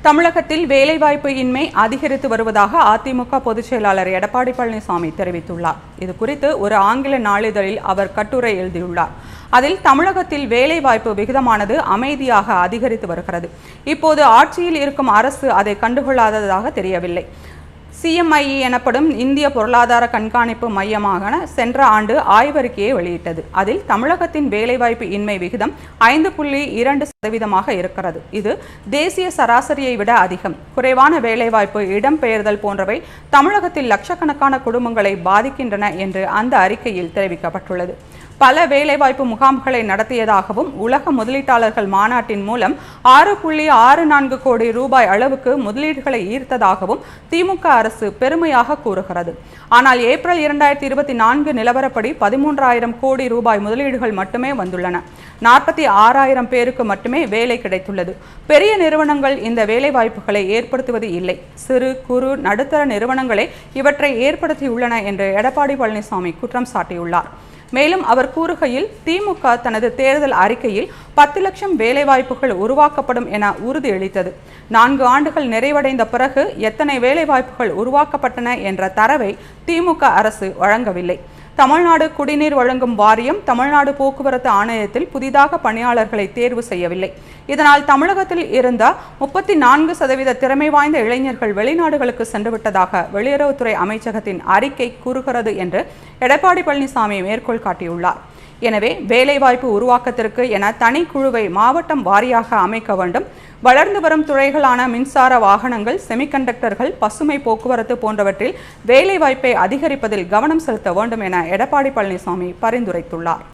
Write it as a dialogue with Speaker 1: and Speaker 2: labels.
Speaker 1: தமிழகத்தில் வேலைவாய்ப்பு இன்மை அதிகரித்து வருவதாக அதிமுக பொதுச் செயலாளர் எடப்பாடி பழனிசாமி தெரிவித்துள்ளார். இதுகுறித்து ஒரு ஆங்கில நாளிதழில் அவர் கட்டுரை எழுதியுள்ளார். அதில் தமிழகத்தில் வேலைவாய்ப்பு விகிதமானது அமைதியாக அதிகரித்து வருகிறது. இப்போது ஆட்சியில் இருக்கும் அரசு அதை கண்டுகொள்ளாததாக தெரியவில்லை. CMIE எனப்படும் இந்திய பொருளாதார கண்காணிப்பு மையமாக சென்ற ஆண்டு ஆய்வறிக்கையை வெளியிட்டது. அதில் தமிழகத்தின் வேலைவாய்ப்பு இன்மை விகிதம் 5.2% இருக்கிறது. இது தேசிய சராசரியை விட அதிகம். குறைவான வேலைவாய்ப்பு, இடம்பெயர்தல் போன்றவை தமிழகத்தில் லட்சக்கணக்கான குடும்பங்களை பாதிக்கின்றன என்று அந்த அறிக்கையில் தெரிவிக்கப்பட்டுள்ளது. பல வேலைவாய்ப்பு முகாம்களை நடத்தியதாகவும் உலக முதலீட்டாளர்கள் மாநாட்டின் மூலம் 6.64 கோடி ரூபாய் அளவுக்கு முதலீடுகளை ஈர்த்ததாகவும் திமுக அரசு பெருமையாக கூறுகிறது. ஆனால் ஏப்ரல் 2024 நிலவரப்படி 13,000 கோடி ரூபாய் முதலீடுகள் மட்டுமே வந்துள்ளன. 46,000 பேருக்கு மட்டுமே வேலை கிடைத்துள்ளது. பெரிய நிறுவனங்கள் இந்த வேலை வாய்ப்புகளை ஏற்படுத்துவது இல்லை. சிறு குறு நடுத்தர நிறுவனங்களே இவற்றை ஏற்படுத்தியுள்ளன என்று எடப்பாடி பழனிசாமி குற்றம் சாட்டியுள்ளார். மேலும் அவர் கூறுகையில், திமுக தனது தேர்தல் அறிக்கையில் 10 லட்சம் வேலைவாய்ப்புகள் உருவாக்கப்படும் என உறுதியளித்தது. 4 ஆண்டுகள் நிறைவடைந்த பிறகு எத்தனை வேலைவாய்ப்புகள் உருவாக்கப்பட்டன என்ற தரவை திமுக அரசு வழங்கவில்லை. தமிழ்நாடு குடிநீர் வழங்கும் வாரியம் தமிழ்நாடு போக்குவரத்து ஆணையத்தில் புதிதாக பணியாளர்களை தேர்வு செய்யவில்லை. இதனால் தமிழகத்தில் இருந்த 34% திறமை வாய்ந்த இளைஞர்கள் வெளிநாடுகளுக்கு சென்றுவிட்டதாக வெளியுறவுத்துறை அமைச்சகத்தின் அறிக்கை கூறுகிறது என்று எடப்பாடி பழனிசாமி மேற்கோள் காட்டியுள்ளார். எனவே வேலைவாய்ப்பு உருவாக்கத்திற்கு என தனி குழுவை மாவட்டம் வாரியாக அமைக்க வேண்டும். வளர்ந்து வரும் துறைகளான மின்சார வாகனங்கள், செமிகண்டக்டர்கள், பசுமை போக்குவரத்து போன்றவற்றில் வேலைவாய்ப்பை அதிகரிப்பதில் கவனம் செலுத்த வேண்டும் என எடப்பாடி பழனிசாமி பரிந்துரைத்துள்ளார்.